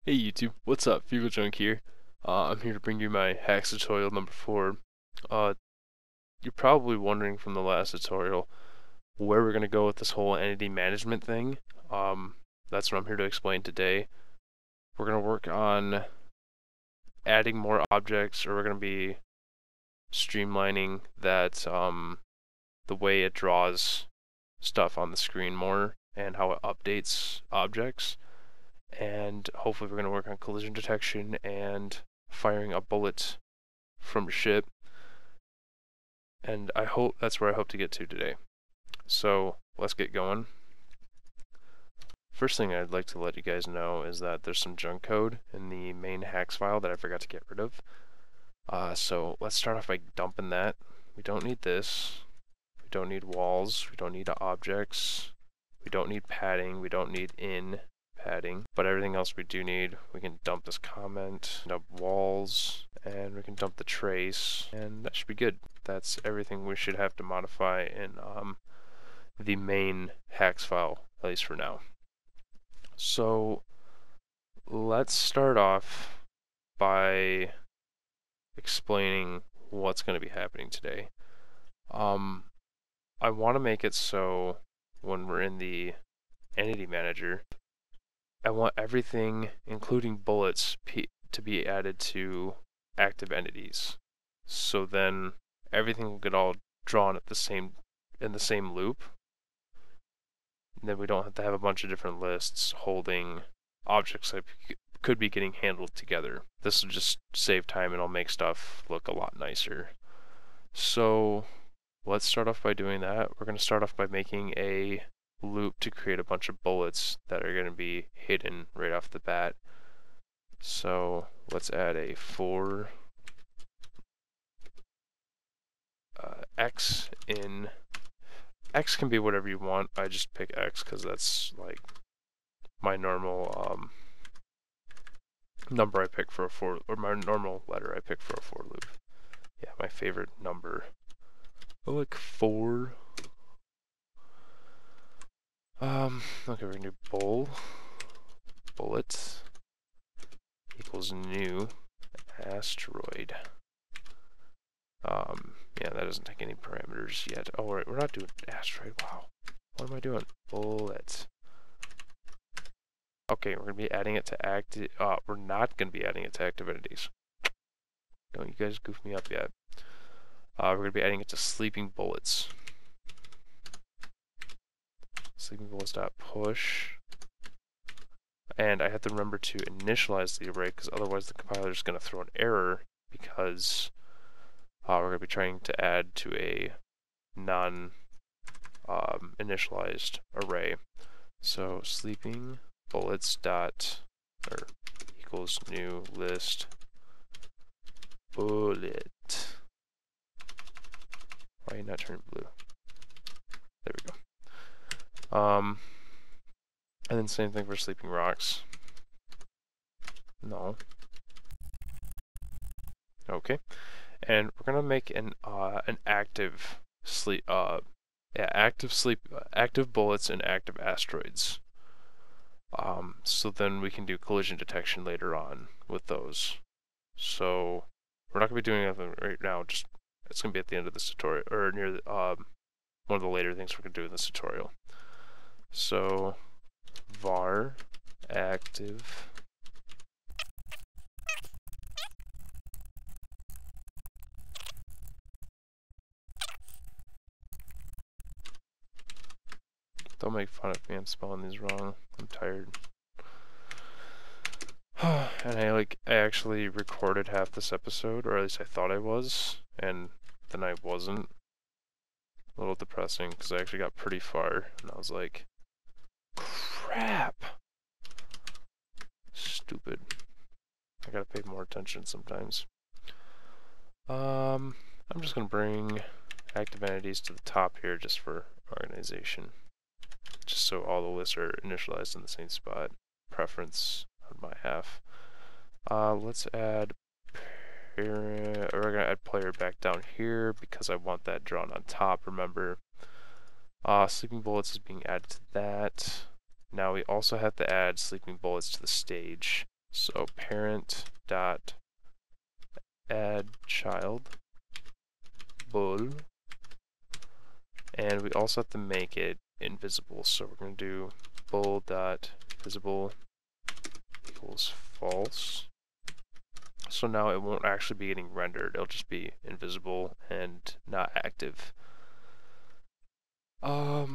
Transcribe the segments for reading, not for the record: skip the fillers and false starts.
Hey YouTube, what's up? Feeble Junk here. I'm here to bring you my Haxe tutorial number 4. Uh, you're probably wondering from the last tutorial where we're going to go with this whole entity management thing. That's what I'm here to explain today. We're going to work on adding more objects, or we're going to be streamlining that, the way it draws stuff on the screen more and how it updates objects. And hopefully we're going to work on collision detection and firing a bullet from a ship, and that's where I hope to get to today. So let's get going. First thing I'd like to let you guys know is that there's some junk code in the main Haxe file that I forgot to get rid of. So let's start off by dumping that. We don't need this. We don't need walls. We don't need objects. We don't need padding. We don't need in padding, but everything else we do need. We can dump this comment, dump walls, and we can dump the trace, and that should be good. That's everything we should have to modify in the main Haxe file, at least for now. So let's start off by explaining what's going to be happening today. I want to make it so when we're in the entity manager, I want everything, including bullets, to be added to active entities. So then everything will get all drawn in the same loop. And then we don't have to have a bunch of different lists holding objects that could be getting handled together. This will just save time and it'll make stuff look a lot nicer. So let's start off by doing that. We're going to start off by making a loop to create a bunch of bullets that are going to be hidden right off the bat. So let's add a for x in. X can be whatever you want. I just pick X because that's like my normal number I pick for a for, or my normal letter I pick for a for loop. Yeah, my favorite number. I like 4. Okay, we're gonna do bullet equals new asteroid. Yeah, that doesn't take any parameters yet. Oh, right, we're not doing asteroid. Wow, what am I doing? Bullet. Okay, we're gonna be adding it to active. We're not gonna be adding it to active entities. Don't you guys goof me up yet? We're gonna be adding it to sleeping bullets. Sleeping bullets.push, and I have to remember to initialize the array because otherwise the compiler is going to throw an error because we're going to be trying to add to a non-initialized array. So sleeping bullets equals new list bullet. Why are you not turning blue? There we go. And then same thing for sleeping rocks. No. Okay. And we're gonna make an active active bullets and active asteroids. So then we can do collision detection later on with those. So we're not gonna be doing anything right now. Just it's gonna be at the end of this tutorial, or near the, one of the later things we're gonna do in this tutorial. So var active don't make fun of me, I'm spelling these wrong. I'm tired. And I actually recorded half this episode, or at least I thought I was, and then I wasn't. A little depressing because I actually got pretty far and I was like, crap. Stupid. I gotta pay more attention sometimes. I'm just gonna bring active entities to the top here just for organization. Just so all the lists are initialized in the same spot. Preference on my half. Let's add parent, or we're gonna add player back down here because I want that drawn on top, remember. Sleeping bullets is being added to that. Now we also have to add sleeping bullets to the stage. So parent dot add child bull, and we also have to make it invisible. So we're going to do bull dot visible equals false. So now it won't actually be getting rendered, it'll just be invisible and not active. Yeah,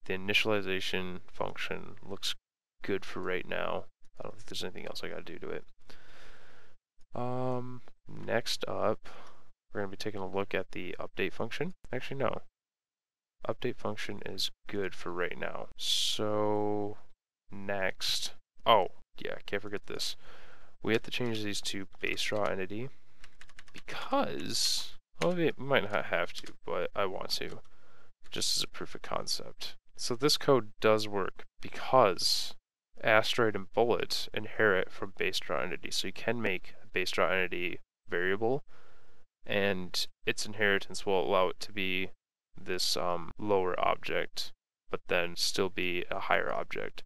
the initialization function looks good for right now. I don't think there's anything else I gotta do to it. Next up, we're gonna be taking a look at the update function. Actually, no. Update function is good for right now. So, next, oh, yeah, can't forget this. We have to change these to base draw entity because, well, we might not have to, but I want to, just as a proof of concept. So this code does work because asteroid and bullet inherit from base draw entity. So you can make a base draw entity variable, and its inheritance will allow it to be this lower object, but then still be a higher object.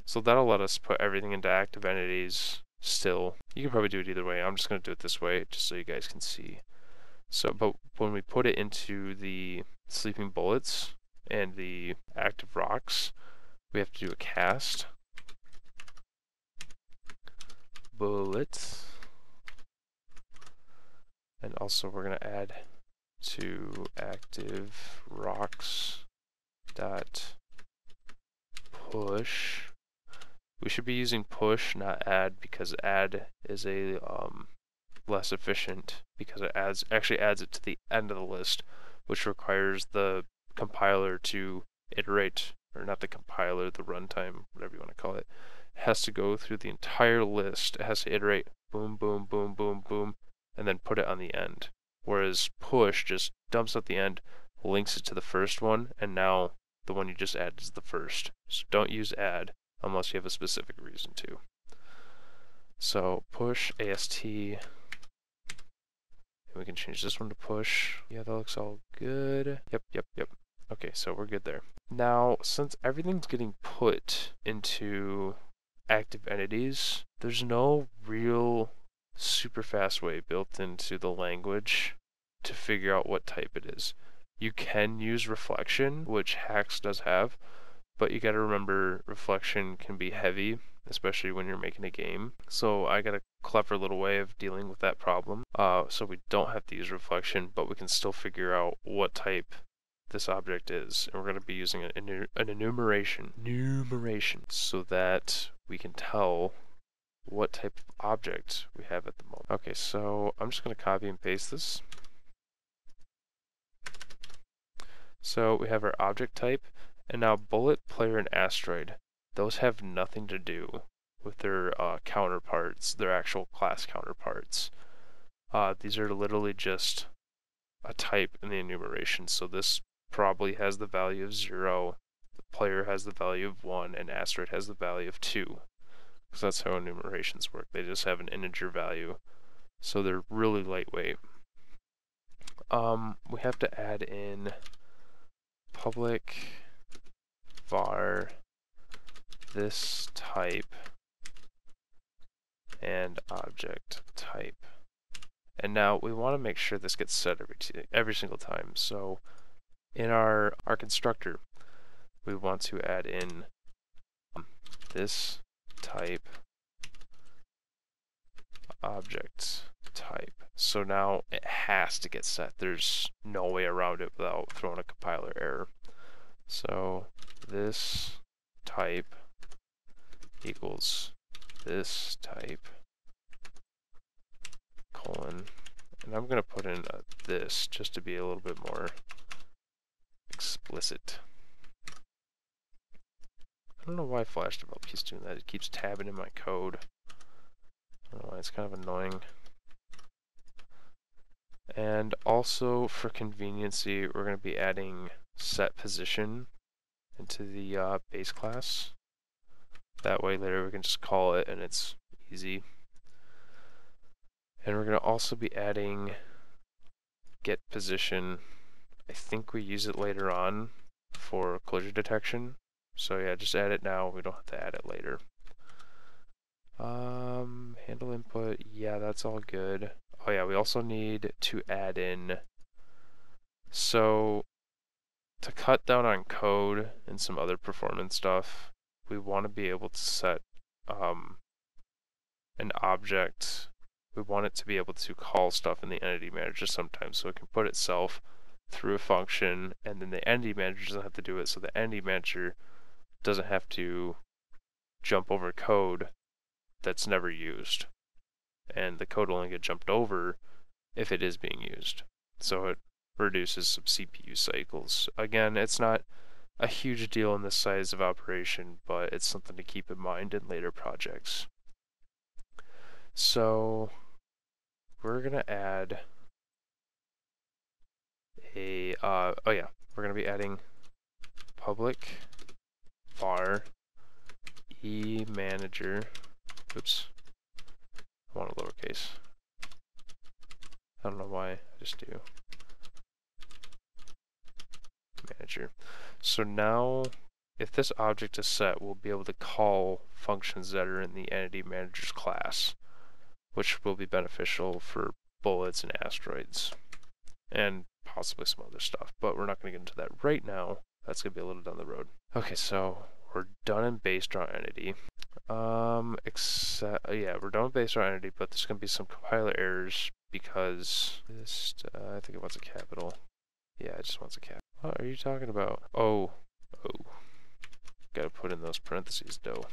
So that'll let us put everything into active entities still. You can probably do it either way. I'm just going to do it this way just so you guys can see. So, but when we put it into the sleeping bullets and the active rocks, we have to do a cast bullets, and also we're going to add to active rocks dot push. We should be using push, not add, because add is a less efficient, because it actually adds it to the end of the list, which requires the compiler to iterate, or not the compiler, the runtime, whatever you want to call it. It has to go through the entire list. It has to iterate boom, boom, boom, boom, boom, and then put it on the end. Whereas push just dumps at the end, links it to the first one, and now the one you just added is the first. So don't use add unless you have a specific reason to. So push AST, and we can change this one to push. Yeah, that looks all good. Yep. Okay, so we're good there. Now, since everything's getting put into active entities, there's no real super fast way built into the language to figure out what type it is. You can use reflection, which Haxe does have, but you gotta remember reflection can be heavy, especially when you're making a game. So I got a clever little way of dealing with that problem. So we don't have to use reflection, but we can still figure out what type this object is. And we're going to be using an enumeration so that we can tell what type of object we have at the moment. Okay, so I'm just going to copy and paste this. So we have our object type, and now bullet, player, and asteroid. Those have nothing to do with their counterparts, their actual class counterparts. These are literally just a type in the enumeration. So this probably has the value of 0, the player has the value of 1, and asteroid has the value of 2. Because that's how enumerations work. They just have an integer value. So they're really lightweight. We have to add in public var this type and object type. And now we want to make sure this gets set every single time. So in our constructor, we want to add in this type object type. So now it has to get set. There's no way around it without throwing a compiler error. So this type equals this type colon, and I'm going to put in this just to be a little bit more explicit. I don't know why Flash Develop keeps doing that. It keeps tabbing in my code. I don't know why, it's kind of annoying. And also for conveniency, we're going to be adding set position into the base class. That way later we can just call it and it's easy. And we're going to also be adding get position. I think we use it later on for collision detection. So yeah, just add it now. We don't have to add it later. Handle input, yeah, that's all good. Oh yeah, we also need to add in, so to cut down on code and some other performance stuff, we want to be able to set an object. We want it to be able to call stuff in the entity manager sometimes, so it can put itself through a function, and then the entity manager doesn't have to do it, so the entity manager doesn't have to jump over code that's never used. And the code will only get jumped over if it is being used. So it reduces some CPU cycles. Again, it's not a huge deal in this size of operation, but it's something to keep in mind in later projects. So we're gonna add a, oh yeah, we're gonna be adding public var e-manager, oops, I want a lowercase. I don't know why, I just do manager. So now, if this object is set, we'll be able to call functions that are in the entity manager's class, which will be beneficial for bullets and asteroids, and possibly some other stuff, but we're not going to get into that right now. That's going to be a little down the road. Okay, so we're done in base draw entity. Yeah, we're done with base draw entity, but there's going to be some compiler errors because this, I think it wants a capital. Yeah, it just wants a capital. What are you talking about? Oh. Gotta put in those parentheses, though.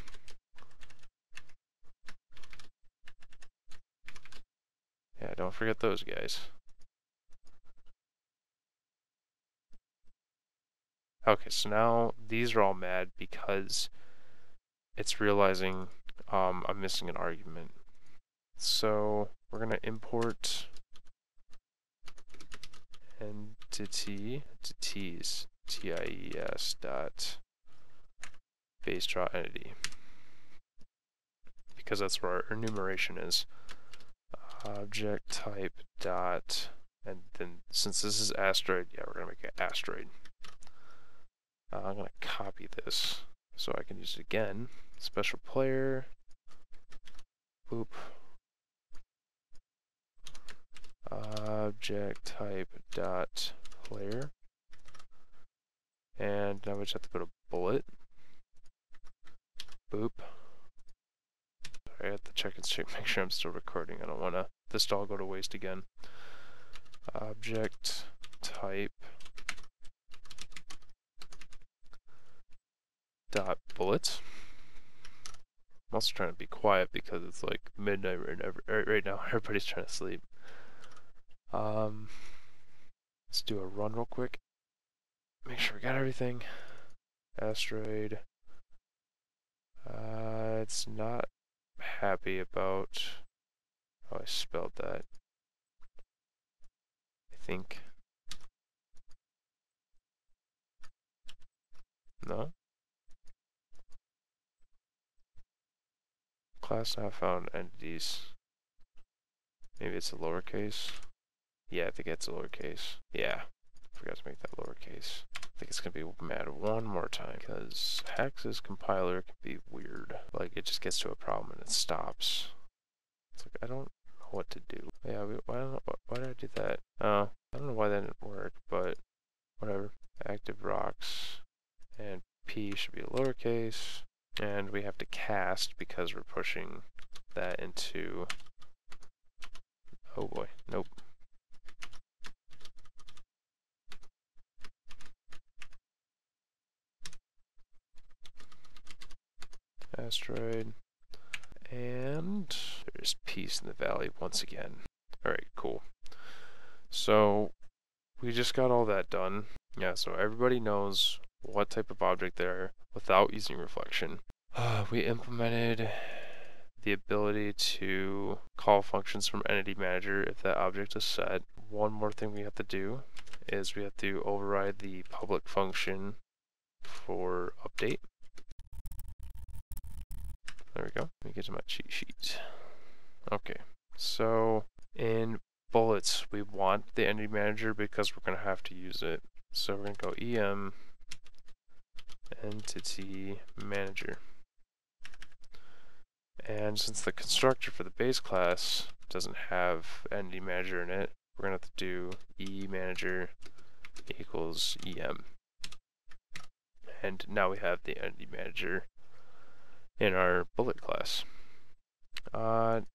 Yeah, don't forget those guys. Okay, so now these are all mad because it's realizing I'm missing an argument. So we're gonna import entities, TIES dot base draw entity, because that's where our enumeration is. Object type dot, and then since this is asteroid, yeah, we're gonna make it asteroid. I'm gonna copy this so I can use it again. Special player, boop, object type dot player, and now we just have to go to bullet, boop. I have to check and make sure I'm still recording. I don't want this to all go to waste again. Object type dot bullet. I'm also trying to be quiet because it's like midnight right now. Everybody's trying to sleep. Let's do a run real quick. Make sure we got everything. Asteroid. It's not happy about how I spelled that. I think. No? Class not found entities. Maybe it's a lowercase. Yeah, I think it's a lowercase. Yeah, forgot to make that lowercase. I think it's gonna be mad one more time because Haxe's compiler can be weird. Like it just gets to a problem and it stops. It's like I don't know what to do. Yeah, why did I do that? Oh, I don't know why that didn't work, but whatever. Active rocks and P should be a lowercase, and we have to cast because we're pushing that into. Oh boy, nope. Asteroid, and there's peace in the valley once again. Alright, cool. So we just got all that done. Yeah, so everybody knows what type of object they are without using reflection. We implemented the ability to call functions from entity manager if that object is set. One more thing we have to do is we have to override the public function for update. There we go. Let me get to my cheat sheet. Okay, so in bullets, we want the entity manager because we're going to have to use it. So we're going to go em entity manager. And since the constructor for the base class doesn't have entity manager in it, we're going to have to do eManager equals em. And now we have the entity manager in our bullet class.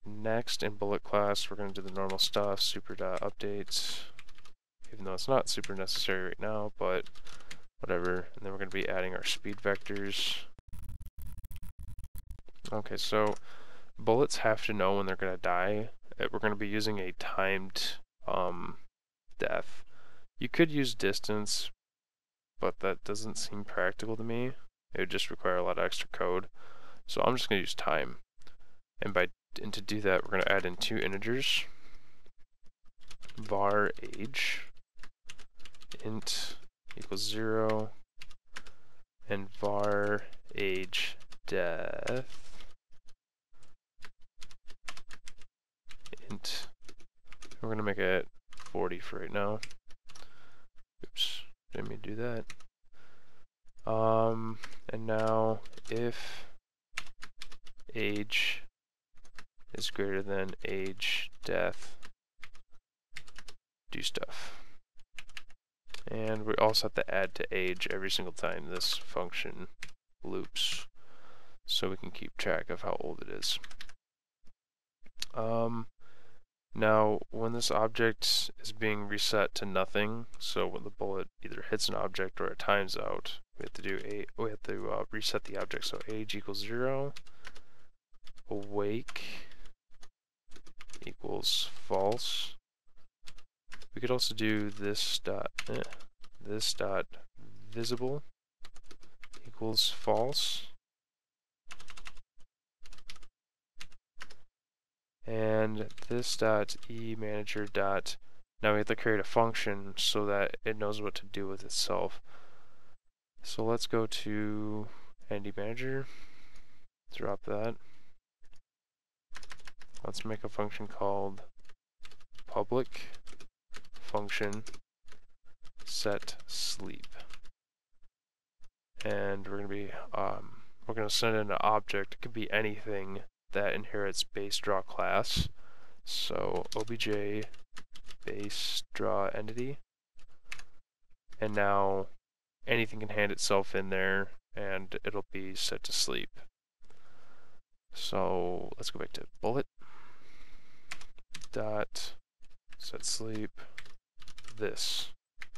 Next in bullet class, we're going to do the normal stuff, super.updates, even though it's not super necessary right now, but whatever. And then we're going to be adding our speed vectors. Okay, so bullets have to know when they're going to die. We're going to be using a timed death. You could use distance, but that doesn't seem practical to me. It would just require a lot of extra code. So I'm just going to use time. And to do that, we're going to add in two integers, var age int equals 0, and var age death int. We're going to make it 40 for right now. Oops, didn't mean to do that. And now if age is greater than age death, do stuff. And we also have to add to age every single time this function loops, so we can keep track of how old it is. Now, when this object is being reset to nothing, so when the bullet either hits an object or it times out, we have to reset the object. So age equals 0, awake equals false. We could also do this dot visible equals false. And this dot eManager dot, now we have to create a function so that it knows what to do with itself. So let's go to entity manager, drop that. Let's make a function called public function set sleep. And we're going to send in an object. It could be anything that inherits base draw class. So obj base draw entity, and now anything can hand itself in there and it'll be set to sleep. So let's go back to bullet dot set sleep this.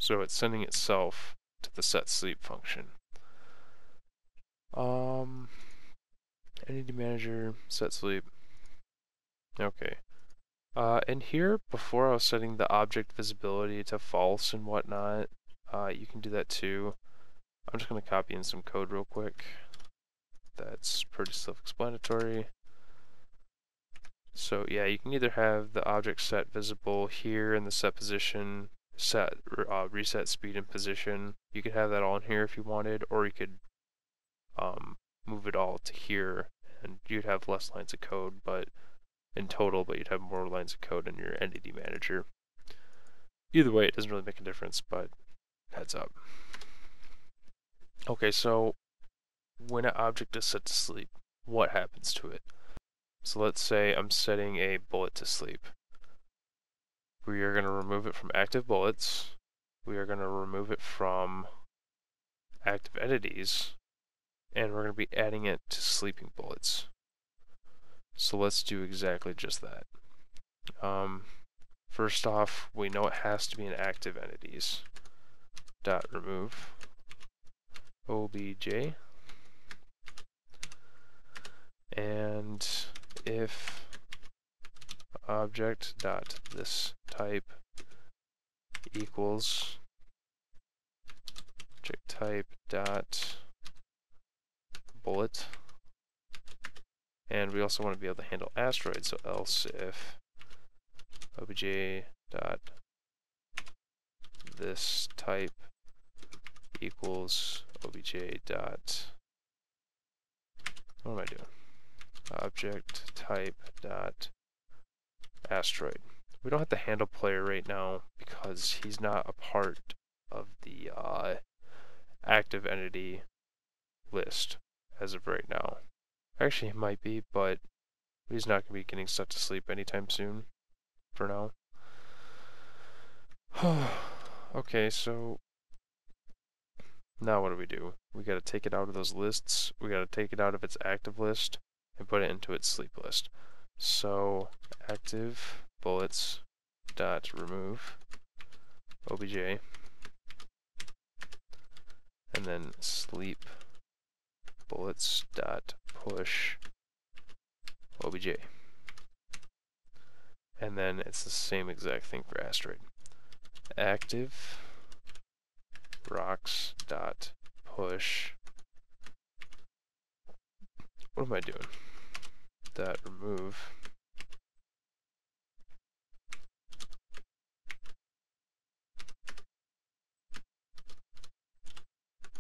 So it's sending itself to the set sleep function. Entity manager set sleep. Okay. And here, before I was setting the object visibility to false and whatnot, you can do that too. I'm just going to copy in some code real quick. That's pretty self-explanatory. So yeah, you can either have the object set visible here in the set position, reset speed and position. You could have that all in here if you wanted, or you could move it all to here, and you'd have less lines of code, but in total, but you'd have more lines of code in your entity manager. Either way, it doesn't really make a difference, but heads up. Okay, so when an object is set to sleep, what happens to it? So let's say I'm setting a bullet to sleep. We are going to remove it from active bullets. We are going to remove it from active entities, and we're going to be adding it to sleeping bullets. So let's do exactly just that. First off, we know it has to be in active entities. Dot remove obj, and if object dot this type equals object type dot bullet. And we also want to be able to handle asteroids, so else if obj dot this type equals obj dot, what am I doing? Object type dot asteroid. We don't have to handle player right now because he's not a part of the active entity list as of right now. Actually, it might be, but He's not going to be getting stuck to sleep anytime soon, for now. Okay, so now what do? We got to take it out of those lists. We got to take it out of its active list and put it into its sleep list. So active bullets dot remove obj, and then sleep bullets dot push obj, and then it's the same exact thing for asteroid. Active rocks dot push, what am I doing? Dot remove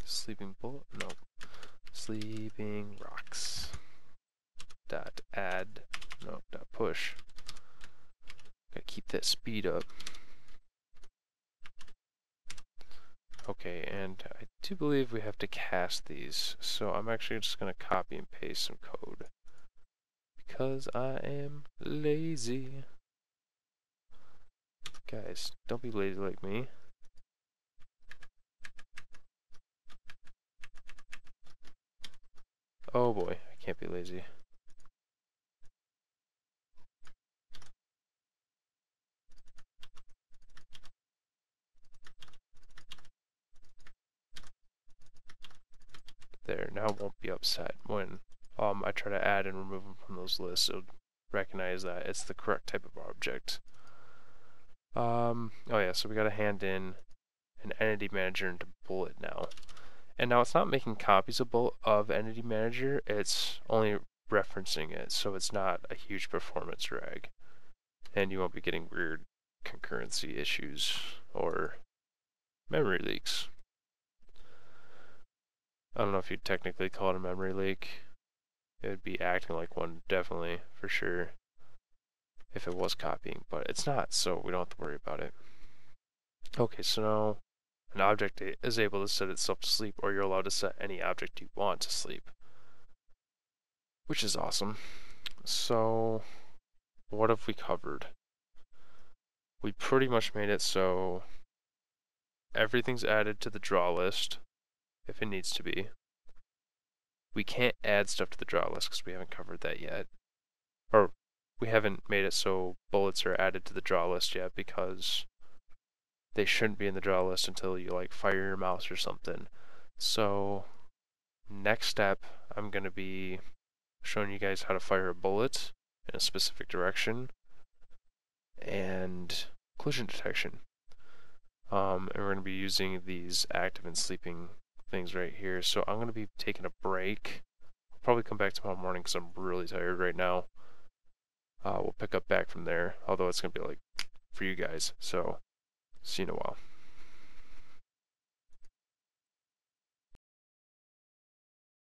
sleeping bullet, no, sleeping rocks dot add, no, dot push. Gotta keep that speed up. Okay, and I do believe we have to cast these, so I'm actually just gonna copy and paste some code because I am lazy. Guys, don't be lazy like me. Oh boy, I can't be lazy. There, now it won't be upset when I try to add and remove them from those lists. It'll recognize that it's the correct type of object. Oh yeah, so we gotta hand in an entity manager into bullet now. And now it's not making copies of entity manager, it's only referencing it, so it's not a huge performance drag. And you won't be getting weird concurrency issues or memory leaks. I don't know if you'd technically call it a memory leak. It would be acting like one, definitely, for sure, if it was copying, but it's not, so we don't have to worry about it. Okay, so now an object is able to set itself to sleep, or you're allowed to set any object you want to sleep, which is awesome. So what have we covered? We pretty much made it so everything's added to the draw list if it needs to be. We can't add stuff to the draw list because we haven't covered that yet. Or we haven't made it so bullets are added to the draw list yet because they shouldn't be in the draw list until you like fire your mouse or something. So next step, I'm going to be showing you guys how to fire a bullet in a specific direction and collision detection. And we're going to be using these active and sleeping things right here. So I'm going to be taking a break. I'll probably come back tomorrow morning because I'm really tired right now. We'll pick up back from there, although it's going to be like for you guys. So see you in a while.